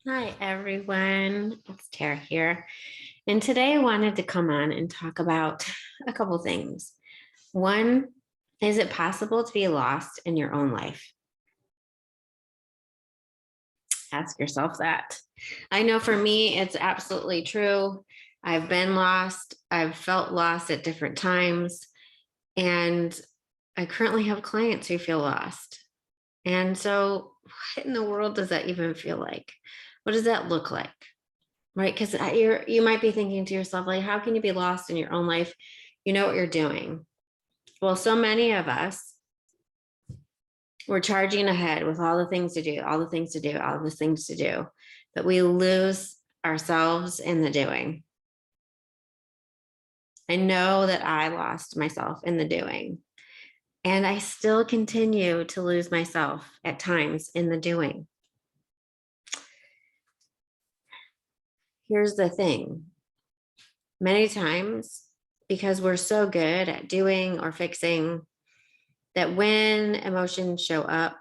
Hi, everyone. It's Tara here. And today I wanted to come on and talk about a couple things. One, is it possible to be lost in your own life? Ask yourself that. I know for me, it's absolutely true. I've been lost, I've felt lost at different times, and I currently have clients who feel lost. And so, what in the world does that even feel like? What does that look like? Right? Because you might be thinking to yourself, like, how can you be lost in your own life? You know what you're doing. Well, so many of us, we're charging ahead with all the things to do, all the things to do, all the things to do, but we lose ourselves in the doing. I know that I lost myself in the doing, and I still continue to lose myself at times in the doing. Here's the thing. Many times, because we're so good at doing or fixing, that when emotions show up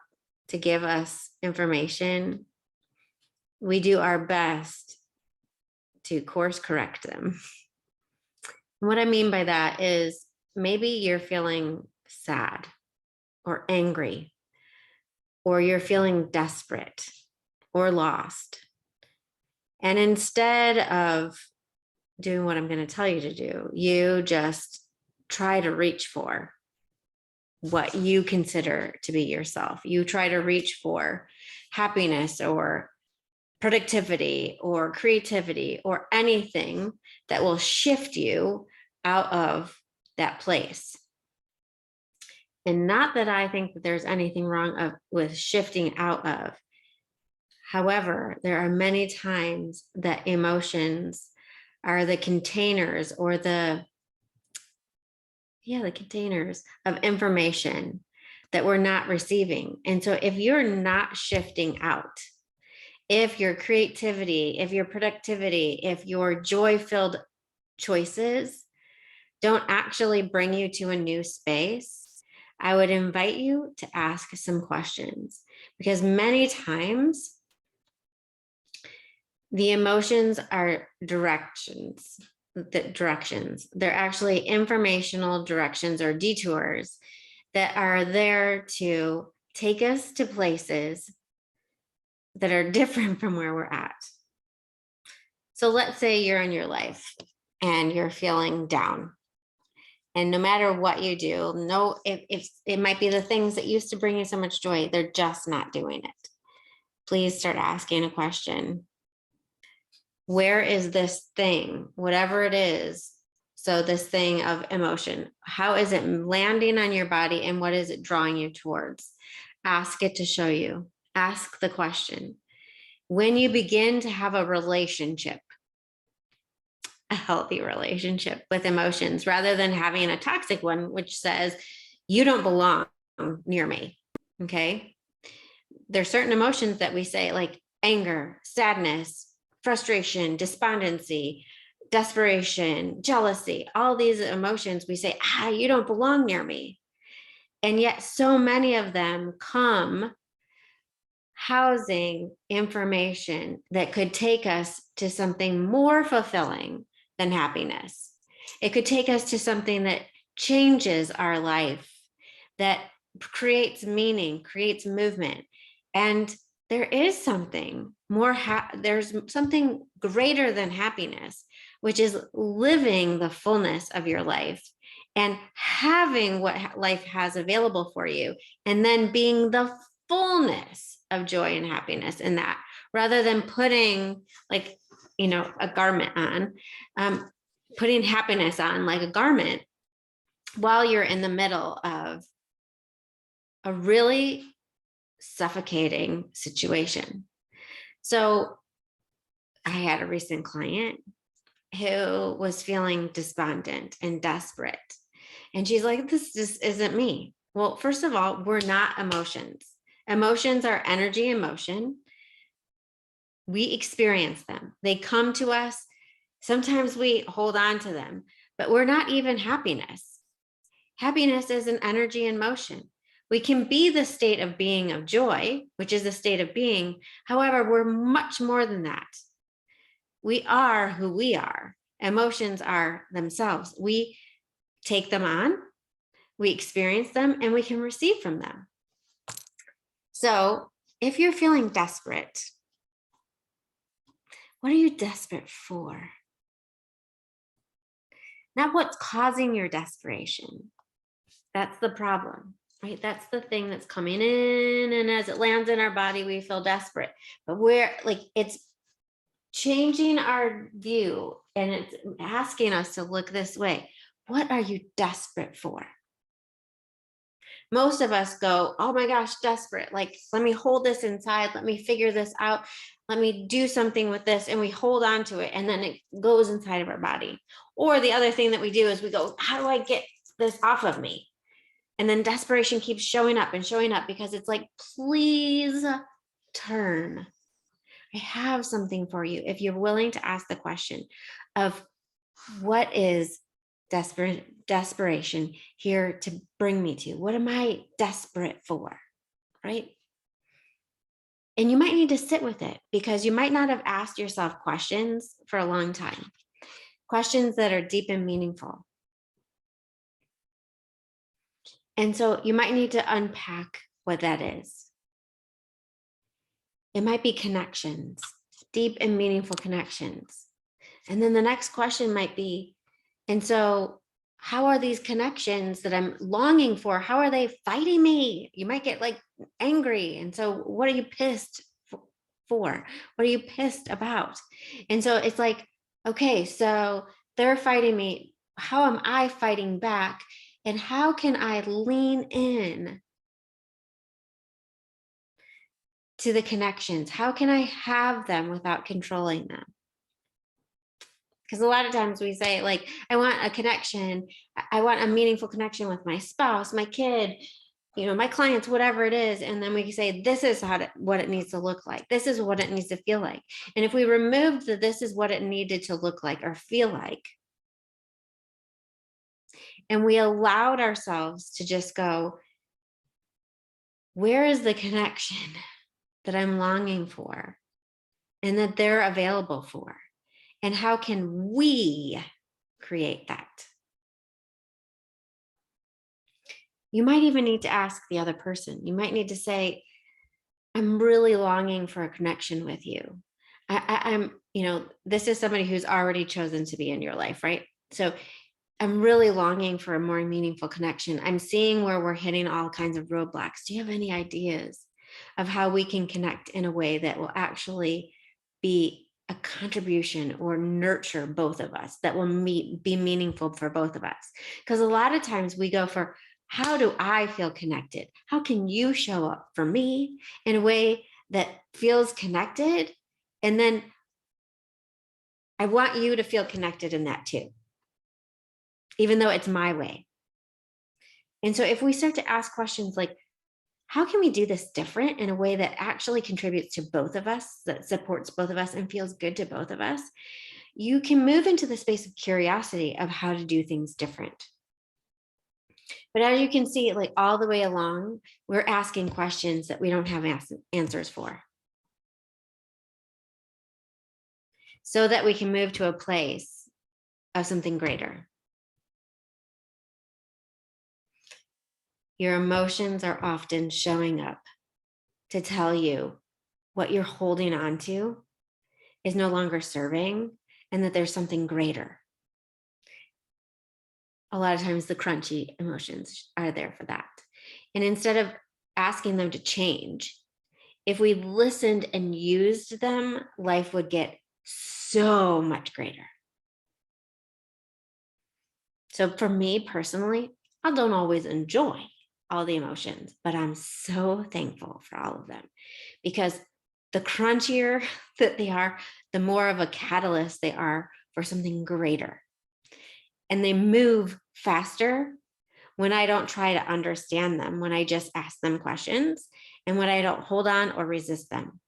to give us information, we do our best to course correct them. And what I mean by that is maybe you're feeling sad or angry, or you're feeling desperate or lost. And instead of doing what I'm going to tell you to do, you just try to reach for what you consider to be yourself. You try to reach for happiness or productivity or creativity or anything that will shift you out of that place. And not that I think that there's anything wrong with shifting out of. However, there are many times that emotions are the containers or the containers of information that we're not receiving. And so if you're not shifting out, if your creativity, if your productivity, if your joy-filled choices don't actually bring you to a new space, I would invite you to ask some questions, because many times the emotions are directions. They're actually informational directions or detours that are there to take us to places that are different from where we're at. So let's say you're in your life and you're feeling down. And no matter what you do, if it might be the things that used to bring you so much joy, they're just not doing it. Please start asking a question. Where is this thing, whatever it is? So this thing of emotion, how is it landing on your body and what is it drawing you towards? Ask it to show you. Ask the question. When you begin to have a relationship, a healthy relationship with emotions, rather than having a toxic one, which says, you don't belong near me, okay? There's certain emotions that we say, like anger, sadness, frustration, despondency, desperation, jealousy, all these emotions, we say, you don't belong near me. And yet so many of them come housing information that could take us to something more fulfilling than happiness. It could take us to something that changes our life, that creates meaning, creates movement. And there is something more, there's something greater than happiness, which is living the fullness of your life and having what life has available for you, and then being the fullness of joy and happiness in that, rather than putting a garment on, putting happiness on like a garment while you're in the middle of a really suffocating situation. So I had a recent client who was feeling despondent and desperate. And she's like, this just isn't me. Well, first of all, we're not emotions. Emotions are energy in motion. We experience them. They come to us. Sometimes we hold on to them, but we're not even happiness. Happiness is an energy in motion. We can be the state of being of joy, which is a state of being. However, we're much more than that. We are who we are. Emotions are themselves. We take them on, we experience them, and we can receive from them. So if you're feeling desperate, what are you desperate for? Not what's causing your desperation. That's the problem, right? That's the thing that's coming in. And as it lands in our body, we feel desperate. But it's changing our view, and it's asking us to look this way. What are you desperate for? Most of us go, oh my gosh, desperate. Like, let me hold this inside. Let me figure this out. Let me do something with this. And we hold on to it, and then it goes inside of our body. Or the other thing that we do is we go, how do I get this off of me? And then desperation keeps showing up because it's like, please turn. I have something for you. If you're willing to ask the question of what is desperation here to bring me to? What am I desperate for? Right? And you might need to sit with it, because you might not have asked yourself questions for a long time, questions that are deep and meaningful. And so you might need to unpack what that is. It might be connections, deep and meaningful connections. And then the next question might be, and so how are these connections that I'm longing for, how are they fighting me? You might get like angry. And so what are you pissed for? What are you pissed about? And so it's like, okay, so they're fighting me. How am I fighting back? And how can I lean in to the connections? How can I have them without controlling them? Because a lot of times we say, like, I want a connection. I want a meaningful connection with my spouse, my kid, my clients, whatever it is. And then we say, this is what it needs to look like. This is what it needs to feel like. And if we removed this is what it needed to look like or feel like, and we allowed ourselves to just go, where is the connection that I'm longing for and that they're available for? And how can we create that? You might even need to ask the other person. You might need to say, I'm really longing for a connection with you. I'm, this is somebody who's already chosen to be in your life, right? So I'm really longing for a more meaningful connection. I'm seeing where we're hitting all kinds of roadblocks. Do you have any ideas of how we can connect in a way that will actually be a contribution or nurture both of us, that will be meaningful for both of us? Because a lot of times we go for, how do I feel connected? How can you show up for me in a way that feels connected? And then I want you to feel connected in that too, even though it's my way. And so if we start to ask questions like, how can we do this different in a way that actually contributes to both of us, that supports both of us and feels good to both of us, you can move into the space of curiosity of how to do things different. But as you can see, like all the way along, we're asking questions that we don't have answers for, so that we can move to a place of something greater. Your emotions are often showing up to tell you what you're holding on to is no longer serving, and that there's something greater. A lot of times the crunchy emotions are there for that. And instead of asking them to change, if we listened and used them, life would get so much greater. So for me personally, I don't always enjoy all the emotions, but I'm so thankful for all of them, because the crunchier that they are, the more of a catalyst they are for something greater. And they move faster when I don't try to understand them, when I just ask them questions, and when I don't hold on or resist them,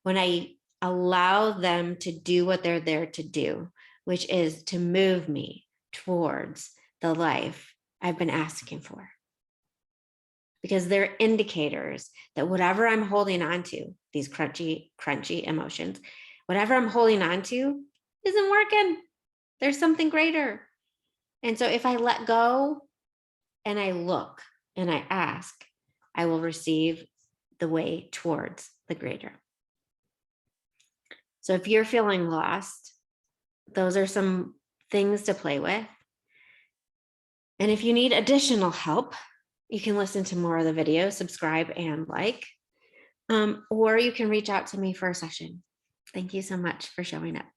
when I allow them to do what they're there to do, which is to move me towards the life I've been asking for. because they're indicators that whatever I'm holding on to, these crunchy emotions, whatever I'm holding on to isn't working. There's something greater. And so if I let go and I look and I ask, I will receive the way towards the greater. So if you're feeling lost, those are some things to play with. And if you need additional help, you can listen to more of the video, subscribe and like, or you can reach out to me for a session. Thank you so much for showing up.